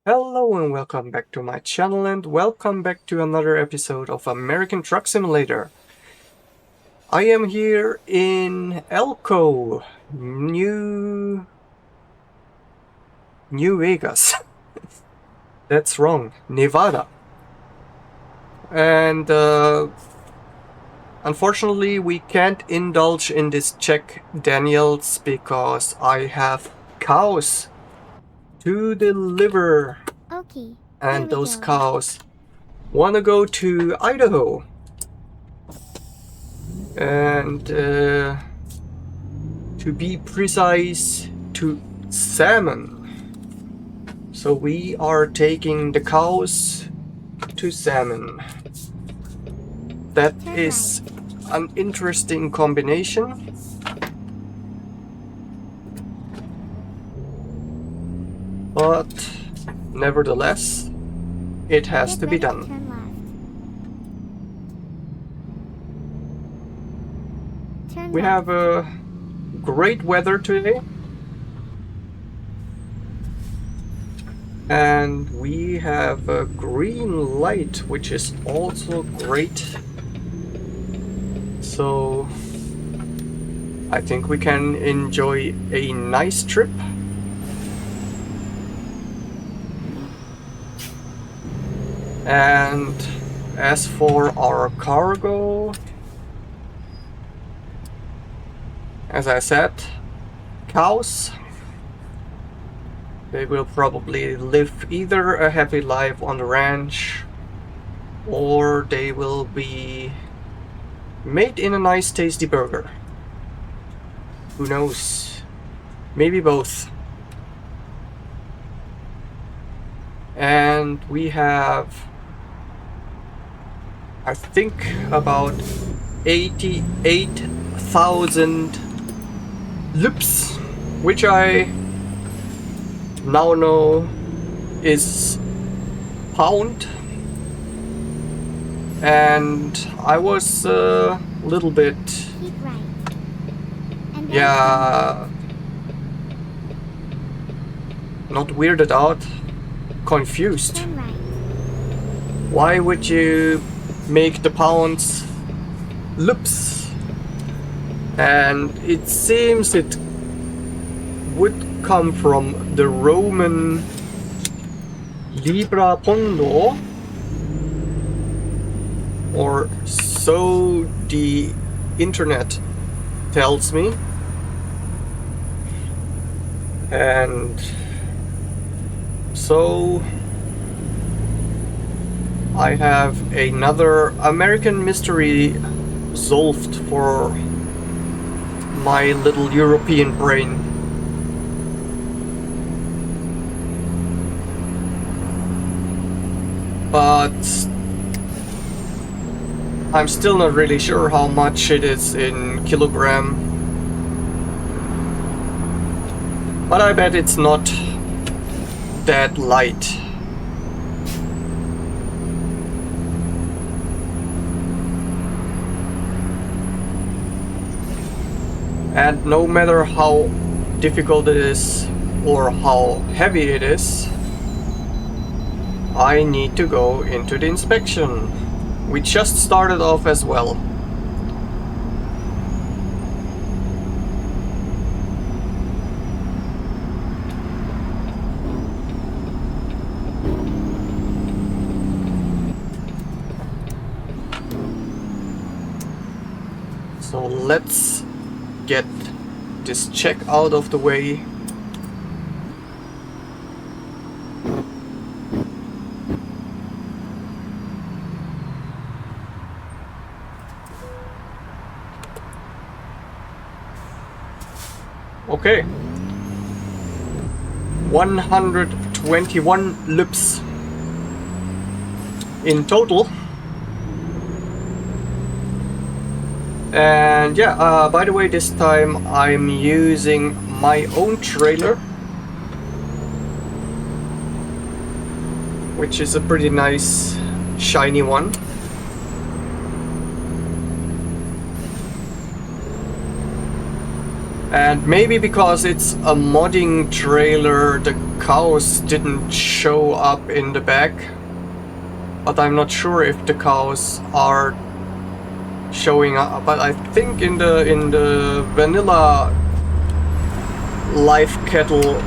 Hello and welcome back to my channel and welcome back to another episode of American Truck Simulator. I am here in Elko, New Vegas. That's wrong, Nevada. And unfortunately we can't indulge in this Jack Daniels because I have cows to deliver. Okay. And those cows want to go to Idaho. And to be precise, to Salmon. So we are taking the cows to Salmon. That is an interesting combination. But nevertheless, it has to be done. We have great weather today. And we have a green light, which is also great. So I think we can enjoy a nice trip. And as for our cargo, as I said, cows. They will probably live either a happy life on the ranch, or they will be made in a nice tasty burger. Who knows? Maybe both. And we have, I think, about 88,000 loops, which I now know is pound. And I was a little bit, yeah, not weirded out, confused. Why would you make the pounds loops? And it seems it would come from the Roman Libra Pondo, or so the internet tells me. And so I have another American mystery solved for my little European brain. But I'm still not really sure how much it is in kilogram. But I bet it's not that light. And no matter how difficult it is or how heavy it is, I need to go into the inspection. We just started off as well. So let's get this check out of the way. Okay, 121 loops in total. And yeah, by the way, this time I'm using my own trailer, which is a pretty nice shiny one. And maybe because it's a modding trailer, the cows didn't show up in the back, but I'm not sure if the cows are showing up. But I think in the vanilla live cattle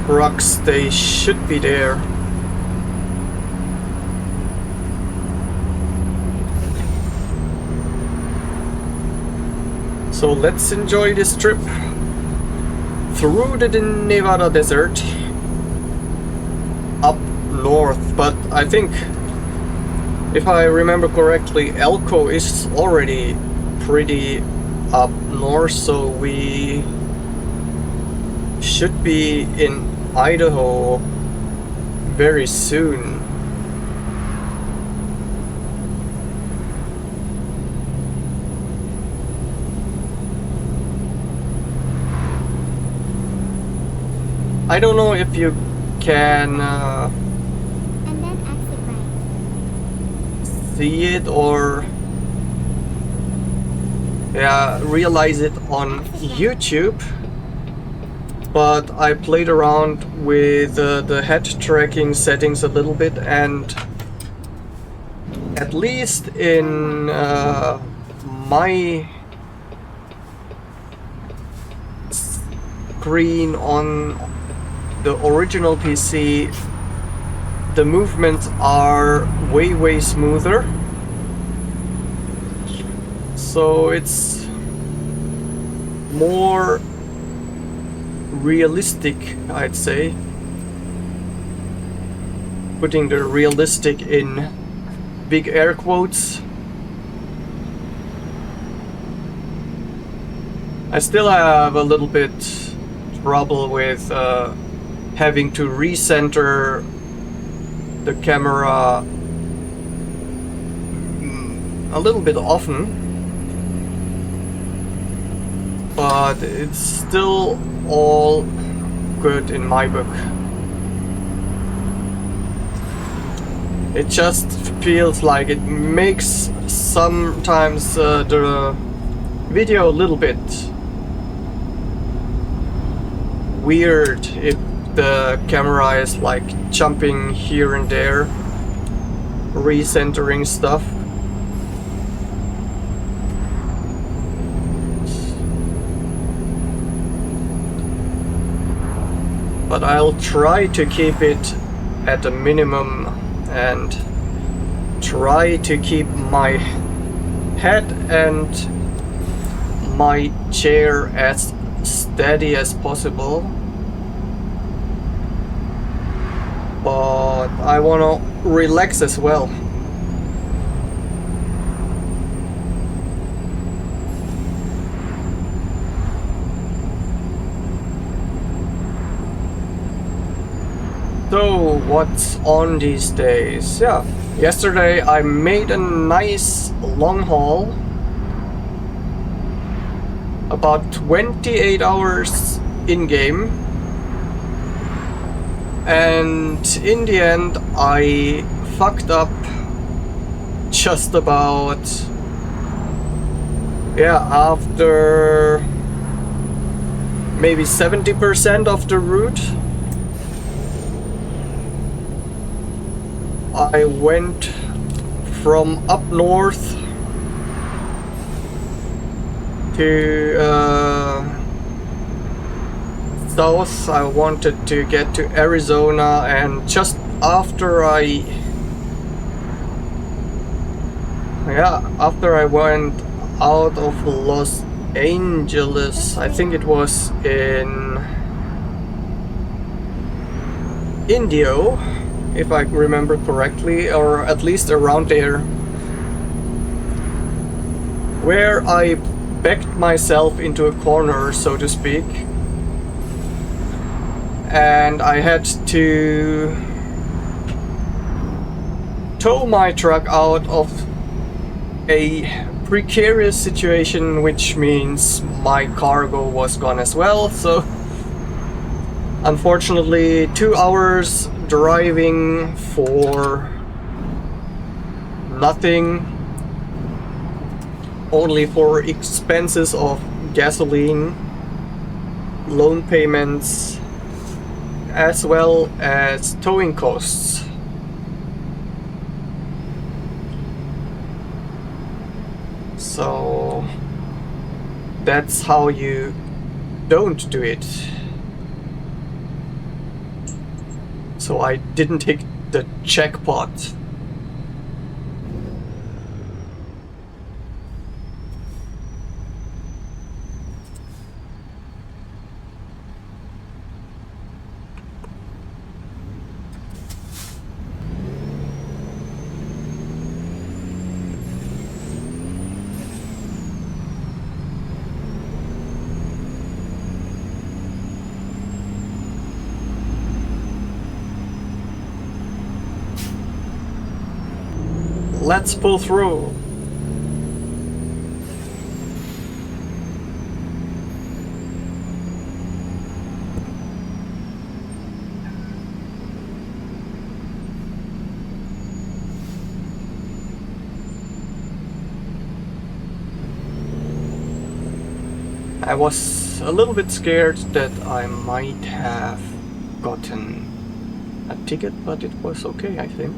trucks they should be there. So let's enjoy this trip through the Nevada desert up north. But I think, if I remember correctly, Elko is already pretty up north, so we should be in Idaho very soon. I don't know if you can and then exit right. See it or realize it on YouTube, but I played around with the head tracking settings a little bit, and at least in my screen on the original PC, the movements are way smoother, so it's more realistic, I'd say, putting the realistic in big air quotes. I still have a little bit trouble with having to recenter the camera a little bit often, but it's still all good in my book. It just feels like it makes sometimes the video a little bit weird if the camera is like jumping here and there, recentering stuff. But I'll try to keep it at a minimum and try to keep my head and my chair as steady as possible. But I want to relax as well. So what's on these days? Yeah, yesterday I made a nice long haul, about 28 hours in game, and in the end I fucked up just about, after maybe 70% of the route. I went from up north to south. I wanted to get to Arizona, and just after I went out of Los Angeles, I think it was in Indio, if I remember correctly, or at least around there, where I backed myself into a corner, so to speak, and I had to tow my truck out of a precarious situation, which means my cargo was gone as well. So unfortunately 2 hours driving for nothing, only for expenses of gasoline, loan payments, as well as towing costs. So that's how you don't do it. So I didn't hit the jackpot. Let's pull through. I was a little bit scared that I might have gotten a ticket, but it was okay, I think.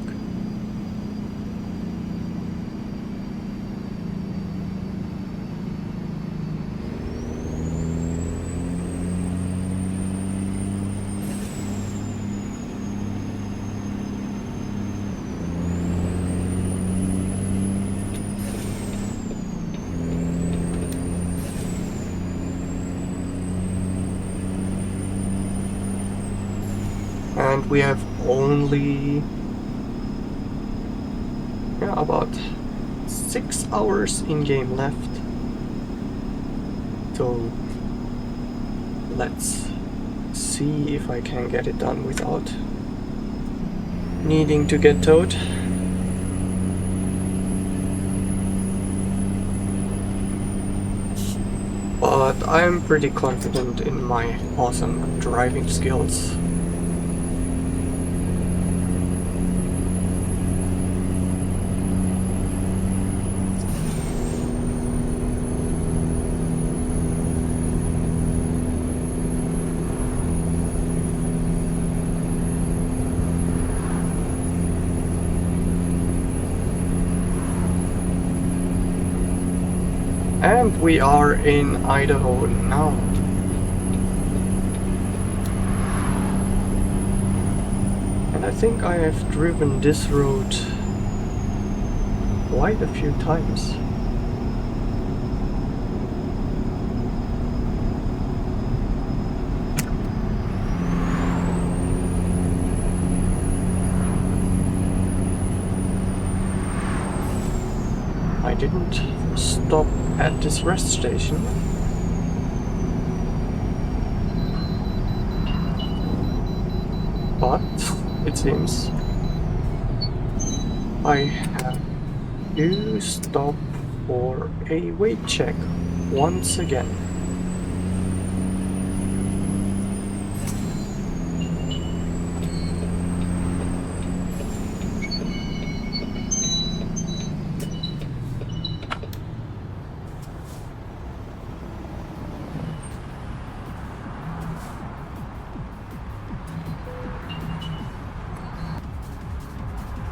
And we have only about 6 hours in game left. So let's see if I can get it done without needing to get towed. But I'm pretty confident in my awesome driving skills. And we are in Idaho now. And I think I have driven this road quite a few times. I didn't stop at this rest station. But it seems I have to stop for a weight check once again.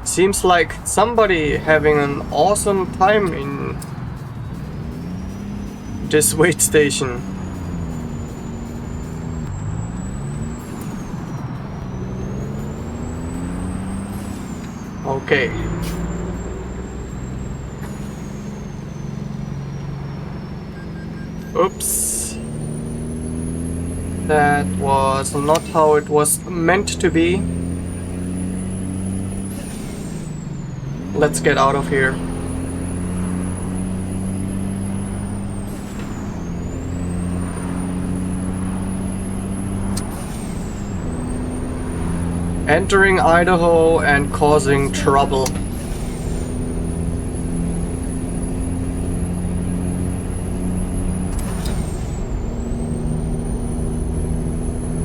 Seems like somebody having an awesome time in this weight station. Okay. Oops. That was not how it was meant to be. Let's get out of here. Entering Idaho and causing trouble.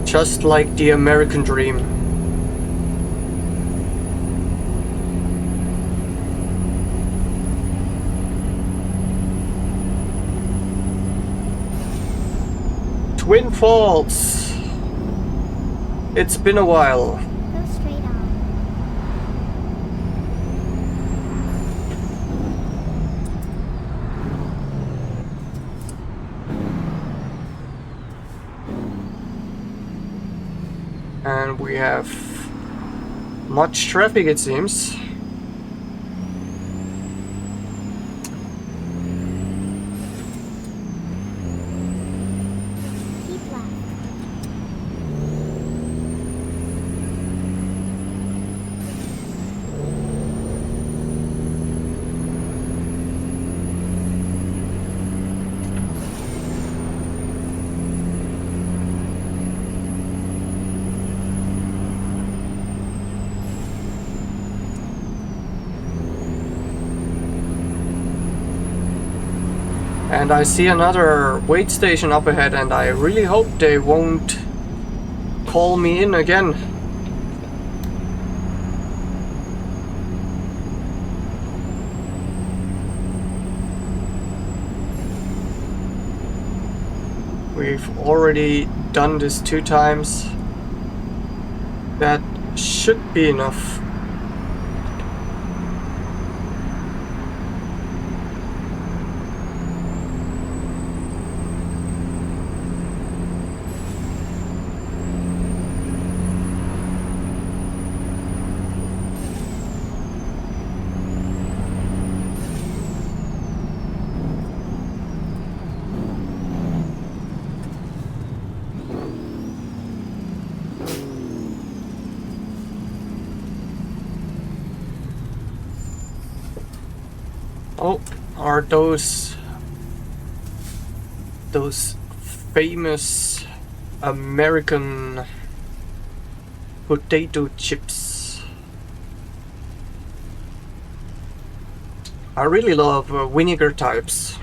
Just like the American dream. Twin Falls. It's been a while. Go straight on. And we have much traffic, it seems. Keep left. And I see another wait station up ahead, and I really hope they won't call me in again. We've already done this 2 times. That should be enough. Oh, are those famous American potato chips? I really love vinegar types.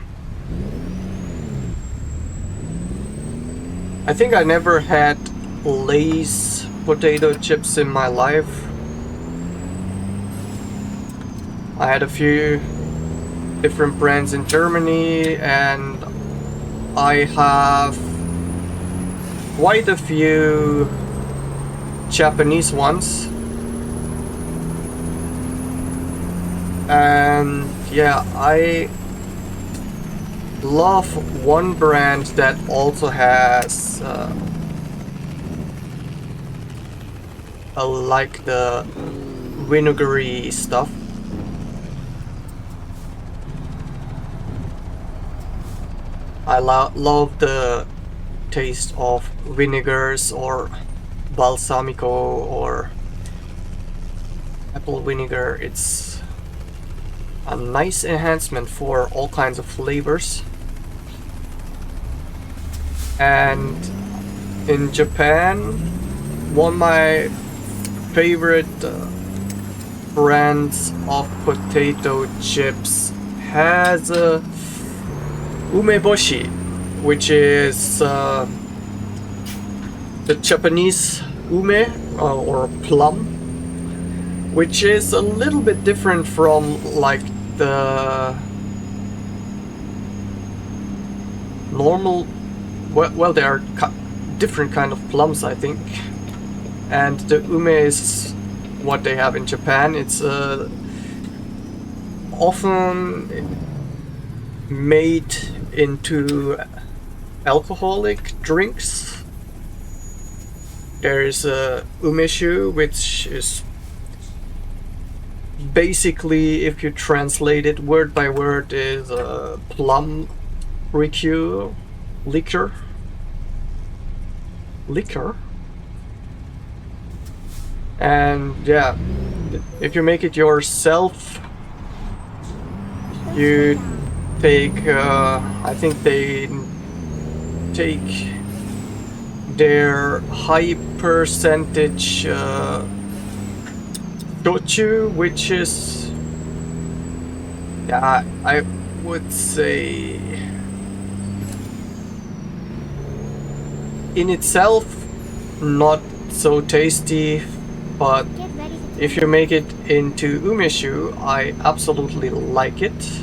I think I never had Lay's potato chips in my life. I had a few different brands in Germany, and I have quite a few Japanese ones. And yeah, I love one brand that also has like the vinegary stuff. I love the taste of vinegars or balsamico or apple vinegar. It's a nice enhancement for all kinds of flavors. And in Japan, one of my favorite brands of potato chips has a umeboshi, which is the Japanese ume or plum, which is a little bit different from like the normal. Well, there are different kind of plums, I think, and the ume is what they have in Japan. It's often made into alcoholic drinks. There is a umeshu, which is basically, if you translate it word by word, is a plum liquor. And yeah, if you make it yourself, you take I think they take their high percentage shochu, which is, yeah, I would say in itself not so tasty, but if you make it into umeshu, I absolutely like it.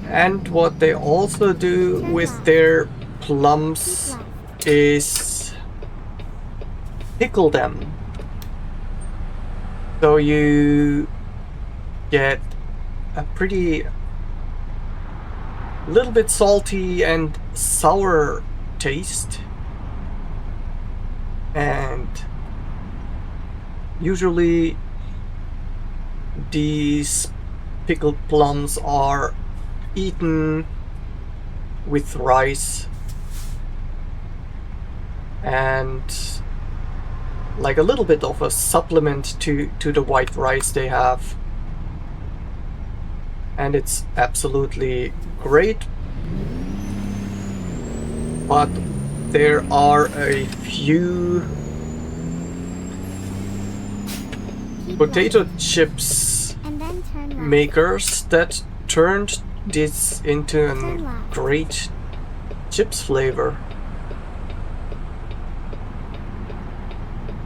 And what they also do with their plums is pickle them. So you get a pretty little bit salty and sour taste, and usually these pickled plums are eaten with rice and like a little bit of a supplement to the white rice they have, and it's absolutely great. But there are a few potato chips And then turn left. makers that turned this into a Turn left. great chips flavor.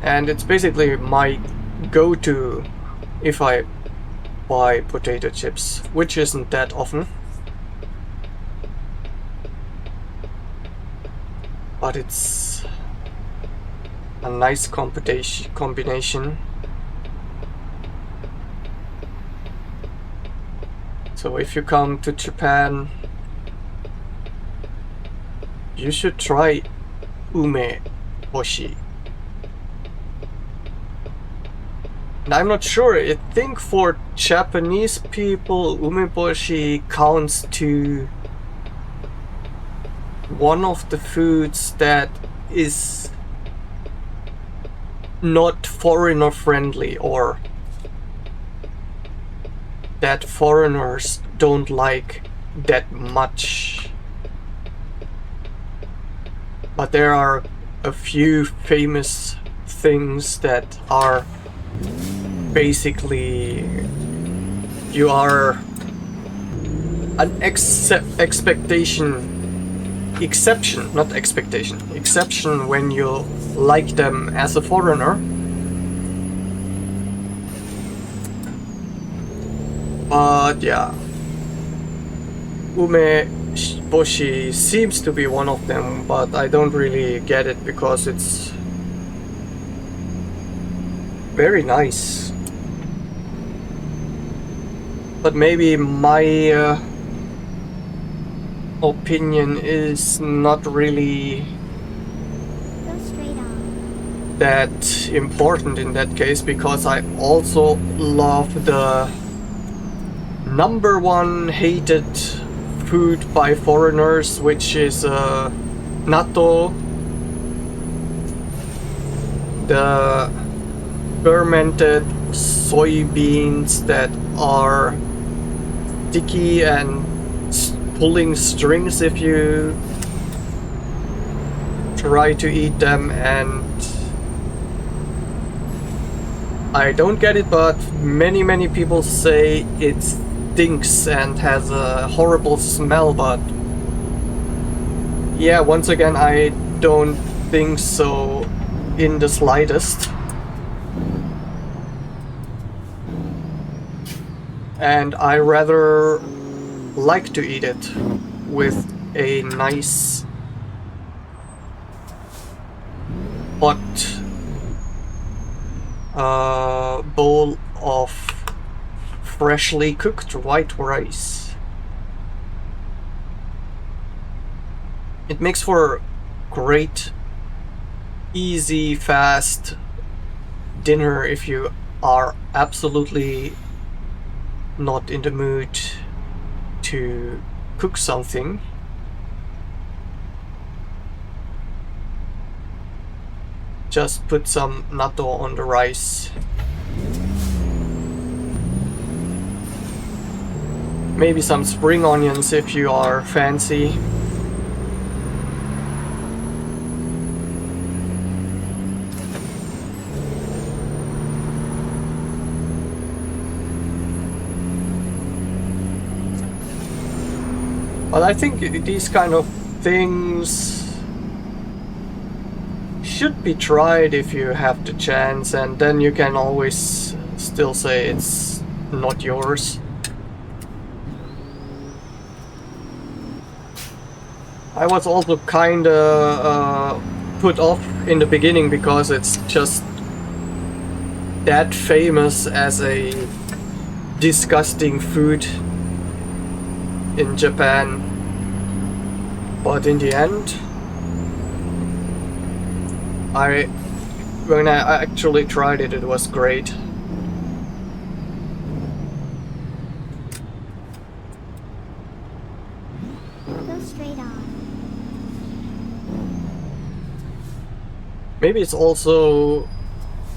And it's basically my go-to if I buy potato chips, which isn't that often. But it's a nice combination. So if you come to Japan, you should try umeboshi. And I'm not sure, I think for Japanese people umeboshi counts to one of the foods that is not foreigner friendly, or that foreigners don't like that much. But there are a few famous things that are basically, you are an exception when you like them as a foreigner. But yeah, umeboshi seems to be one of them, but I don't really get it because it's very nice. But maybe my opinion is not really Go straight on. that important in that case, because I also love the #1 hated food by foreigners, which is natto, the fermented soybeans that are sticky and pulling strings if you try to eat them. And I don't get it, but many people say it stinks and has a horrible smell. But yeah, once again, I don't think so in the slightest. And I rather like to eat it with a nice hot bowl of freshly cooked white rice. It makes for great, easy, fast dinner if you are absolutely not in the mood to cook something. Just put some natto on the rice. Maybe some spring onions if you are fancy. But I think these kind of things should be tried if you have the chance, and then you can always still say it's not yours. I was also kinda put off in the beginning because it's just that famous as a disgusting food in Japan, but in the end, when I actually tried it, it was great. Go straight on. Maybe it's also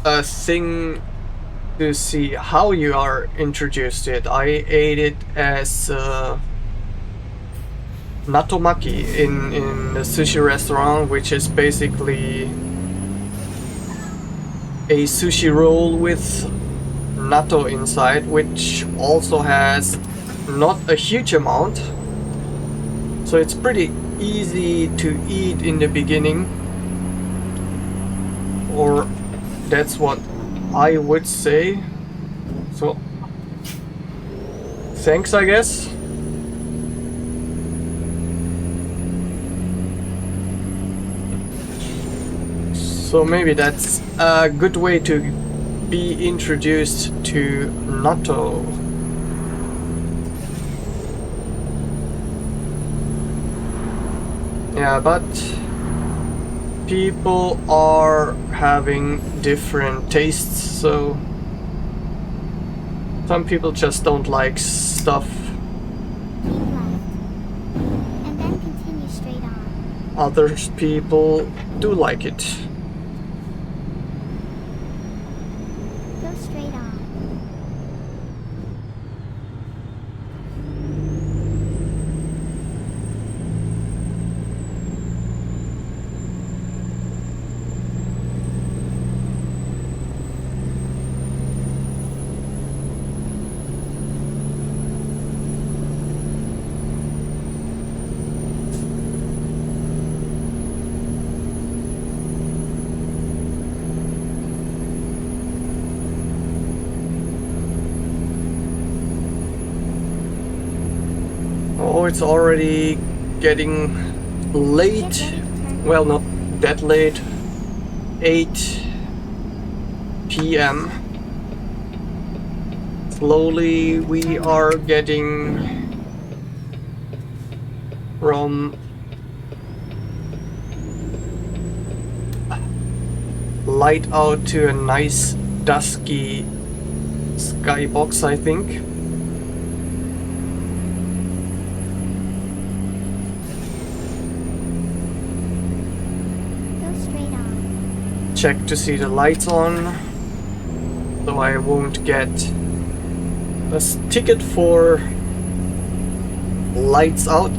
a thing to see how you are introduced to it. I ate it as natomaki in a sushi restaurant, which is basically a sushi roll with natto inside, which also has not a huge amount, so it's pretty easy to eat in the beginning, or that's what I would say. So thanks, I guess. So maybe that's a good way to be introduced to natto. Yeah, but people are having different tastes, so some people just don't like stuff. Keep left. And then continue straight on. Other people do like it. Go straight on. Oh, it's already getting late. Well, not that late. 8 p.m. Slowly we are getting from light out to a nice dusky skybox, I think. Go straight on. Check to see the lights on, so I won't get a ticket for lights out.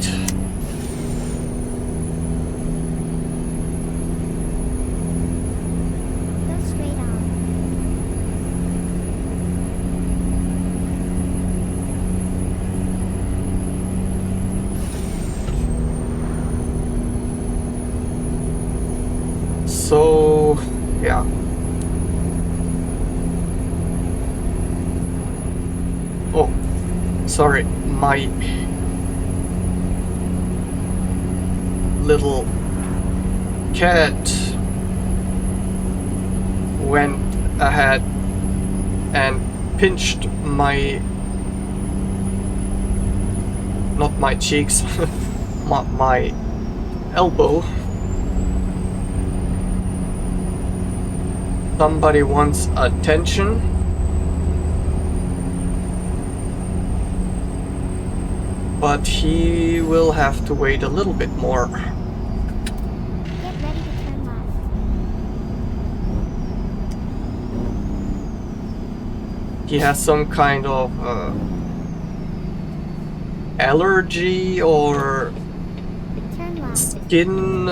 Go straight on. So, yeah. Oh, sorry, my little cat went ahead and pinched my, not my cheeks, my elbow. Somebody wants attention. But he will have to wait a little bit more. Get ready to turn left. He has some kind of allergy or Turn left. skin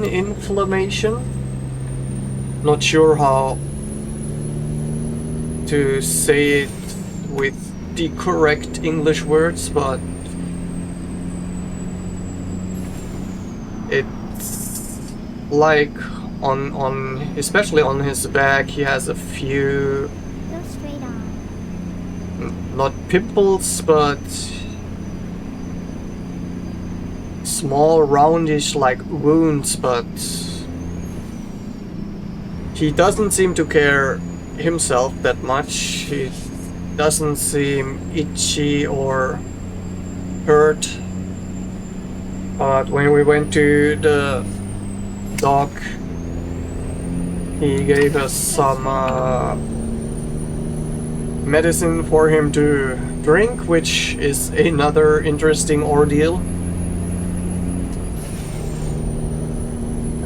inflammation. Not sure how to say it with the correct English words, but it's like on especially on his back he has a few, Go straight on. not pimples, but small roundish like wounds, but he doesn't seem to care himself that much. He doesn't seem itchy or hurt. But when we went to the dock, he gave us some medicine for him to drink, which is another interesting ordeal.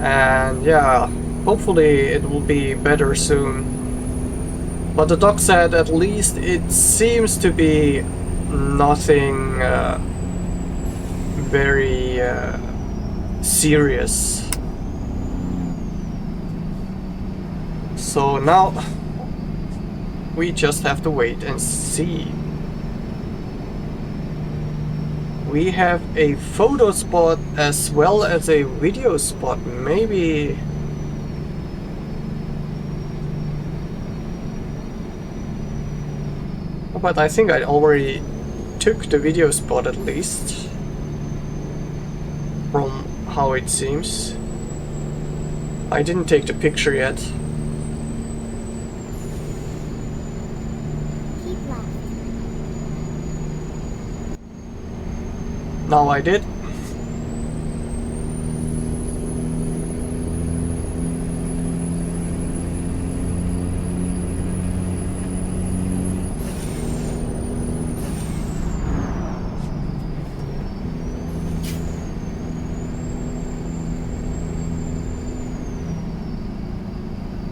And yeah, hopefully it will be better soon. But the doc said at least it seems to be nothing very serious. So now we just have to wait and see. We have a photo spot as well as a video spot. Maybe but I think I already took the video spot at least, from how it seems. I didn't take the picture yet. Keep left. Now I did.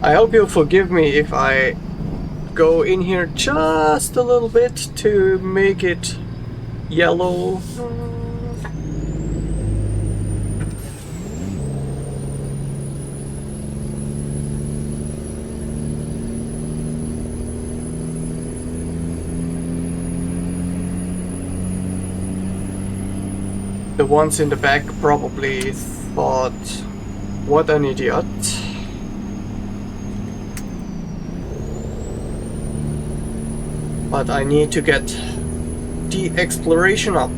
I hope you'll forgive me if I go in here just a little bit to make it yellow. The ones in the back probably thought, what an idiot. But I need to get the exploration up.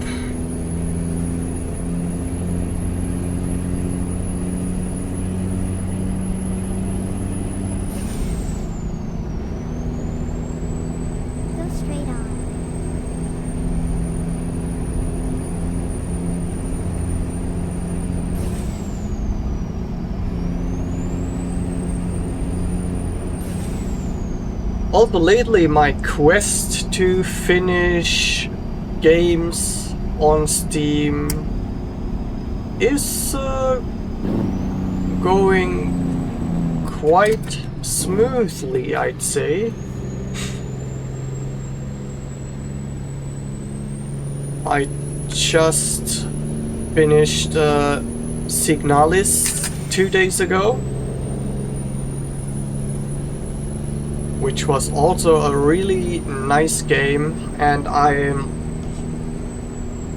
Go straight on. Also lately my quest to finish games on Steam is going quite smoothly, I'd say. I just finished Signalis 2 days ago, which was also a really nice game, and I'm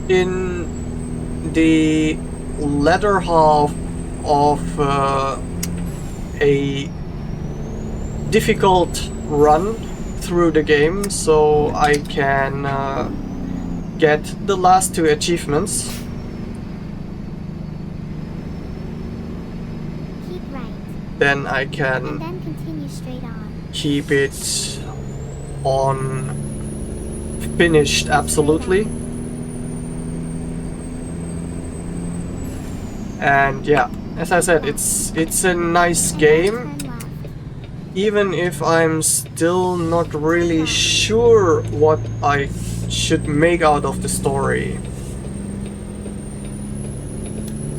in the latter half of a difficult run through the game, so I can get the last 2 achievements. Keep right. Then I And can then continue straight on. keep it on finished absolutely. And yeah, as I said, it's a nice game, Turn left. even if I'm still not really sure what I should make out of the story.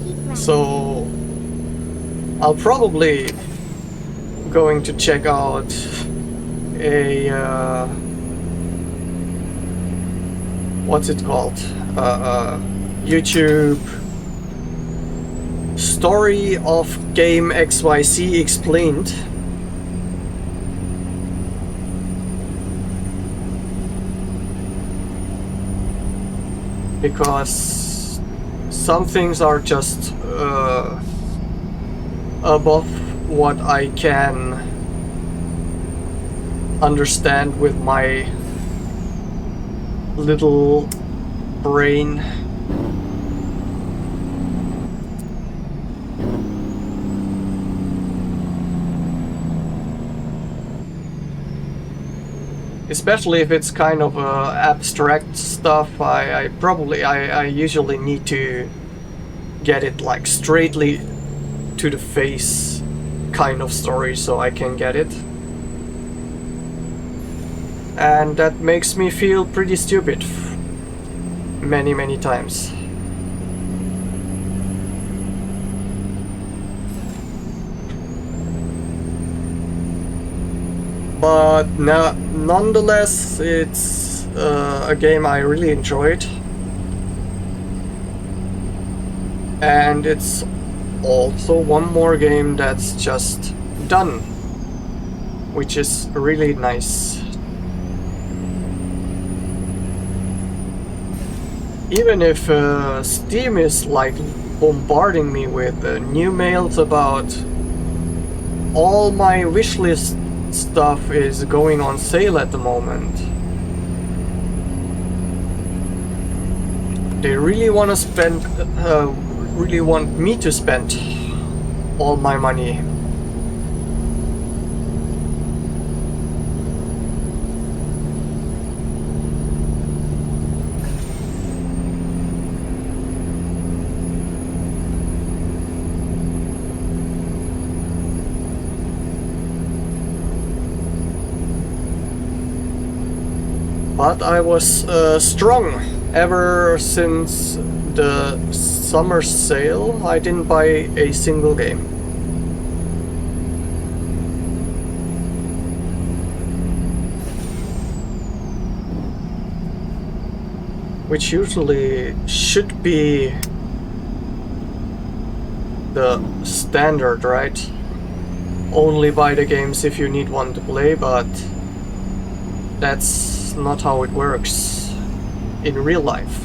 Keep right. So I'll probably going to check out a what's it called, YouTube story of game XYZ explained, because some things are just above what I can understand with my little brain. especially if it's kind of abstract stuff. I usually need to get it like straightly to the face kind of story so I can get it. And that makes me feel pretty stupid many times. But nonetheless, it's a game I really enjoyed. And it's also one more game that's just done, which is really nice. Even if Steam is like bombarding me with new mails about all my wishlist stuff is going on sale at the moment. They really want to spend, really want me to spend all my money. But I was strong ever since the summer sale. I didn't buy a single game. Which usually should be the standard, right? Only buy the games if you need one to play, but that's not how it works in real life.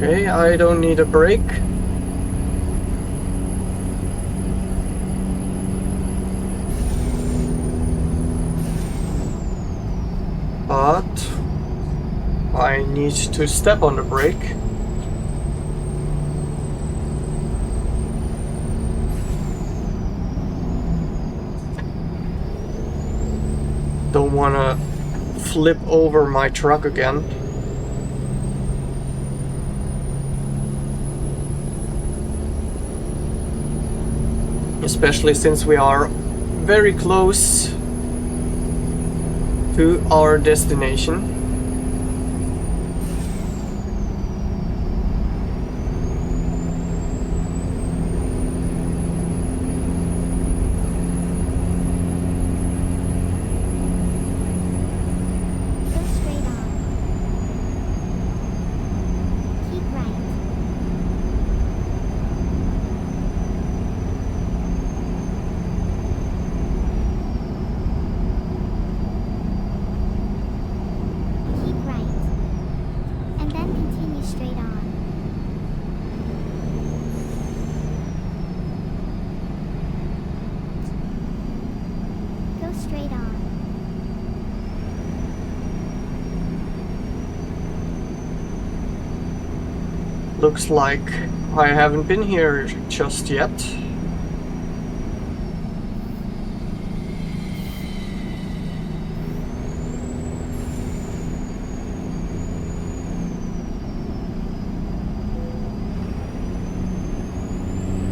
Okay, I don't need a brake. But I need to step on the brake. Don't wanna flip over my truck again. Especially since we are very close to our destination. Go straight on. Keep right. Keep right. And then continue straight on. Go straight on. Looks like I haven't been here just yet.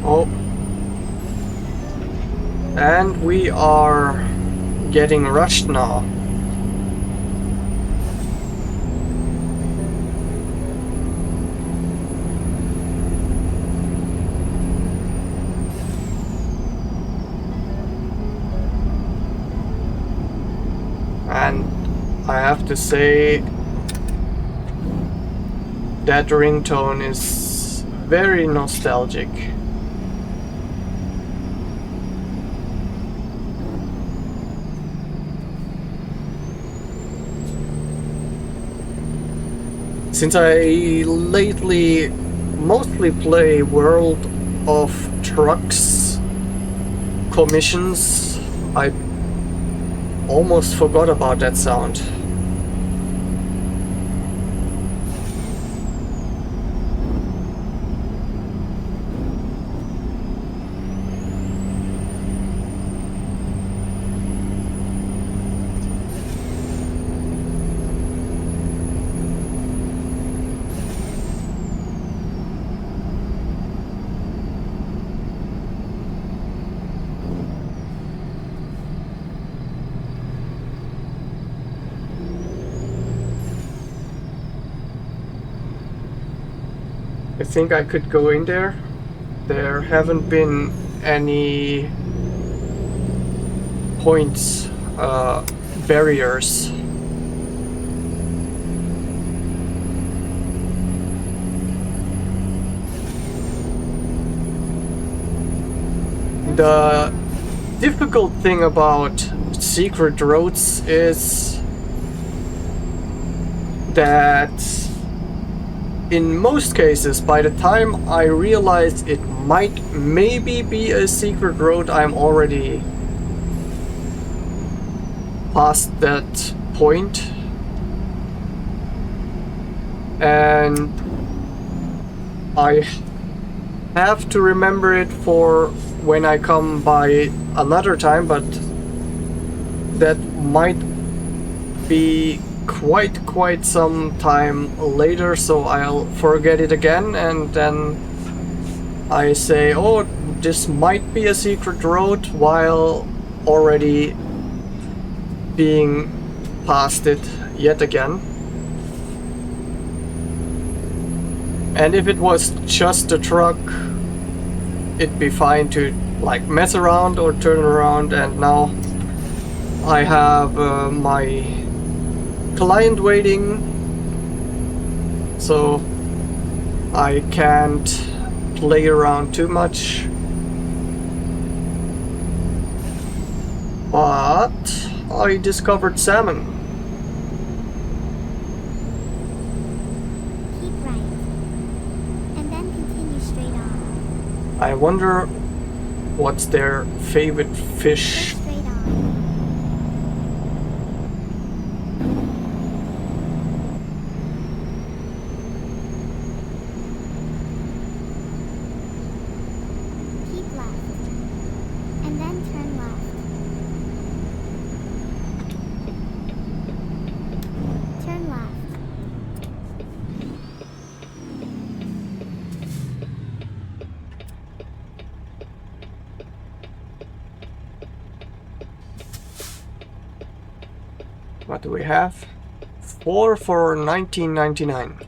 Oh. And we are getting rushed now. And I have to say that ringtone is very nostalgic. Since I lately mostly play World of Trucks commissions, I almost forgot about that sound. I think I could go in there. There haven't been any points, barriers. The difficult thing about secret roads is that in most cases, by the time I realize it might maybe be a secret road, I'm already past that point. And I have to remember it for when I come by another time, but that might be quite some time later, so I'll forget it again, and then I say, oh, this might be a secret road, while already being past it yet again. And if it was just a truck, it'd be fine to like mess around or turn around, and now I have my client waiting, so I can't play around too much. But I discovered Salmon. Keep right. And then continue straight on. I wonder what's their favorite Go fish. straight on. Keep left. And then turn left. Turn left. What do we have? 4 for 19.99.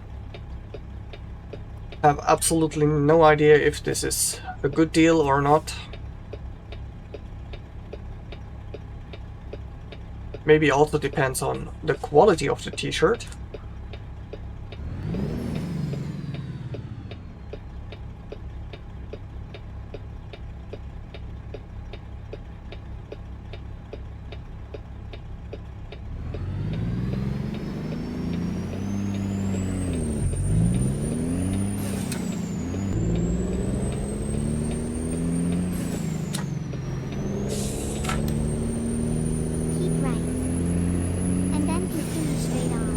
I have absolutely no idea if this is a good deal or not. Maybe also depends on the quality of the t-shirt. Keep right. And then continue straight on.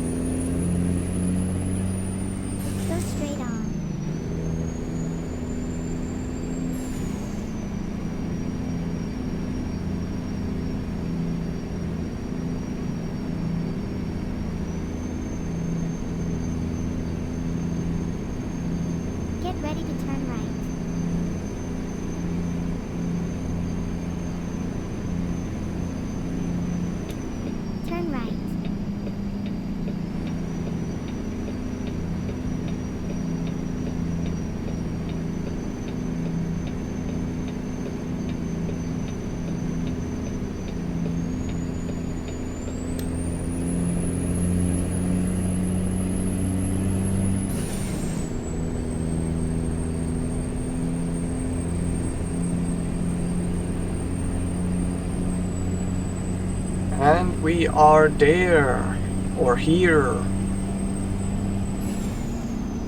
We are there, or here,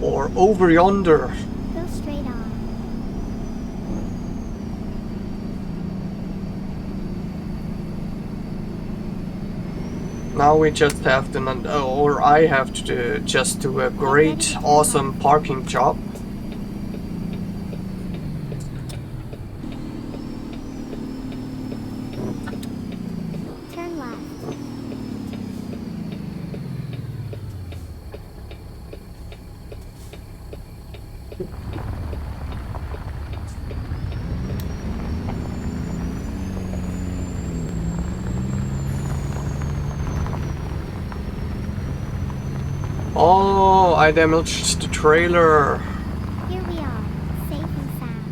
or over yonder. Go straight on. Now we just have to, or I have to just do a great, awesome parking job. Turn left. Oh, I damaged the trailer. Here we are, safe and sound.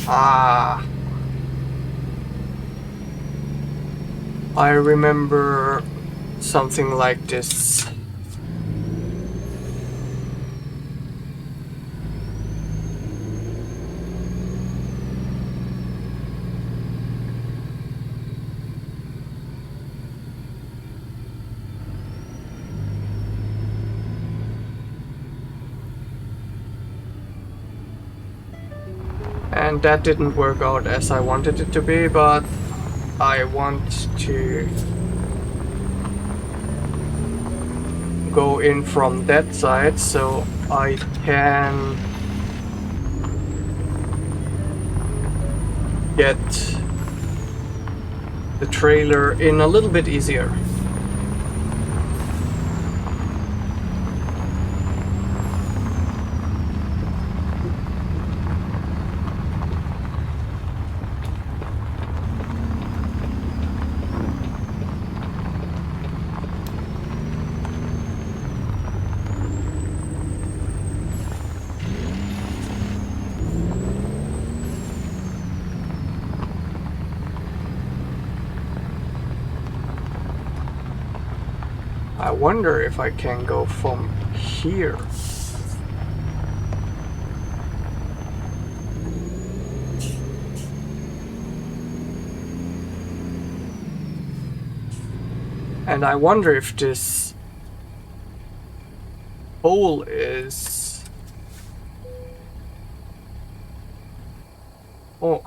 Ah. I remember something like this. And that didn't work out as I wanted it to be, but I want to go in from that side so I can get the trailer in a little bit easier. I wonder if I can go from here. And I wonder if this hole is... Oh,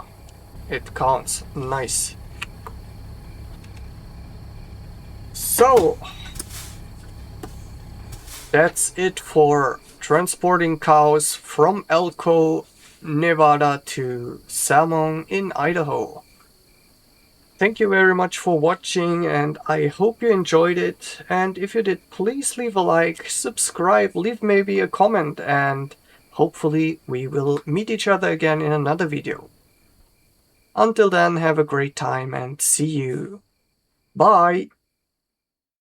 it counts. Nice. So, that's it for transporting cows from Elko, Nevada to Salmon in Idaho. Thank you very much for watching, and I hope you enjoyed it. And if you did, please leave a like, subscribe, leave maybe a comment, and hopefully we will meet each other again in another video. Until then, have a great time and see you. Bye!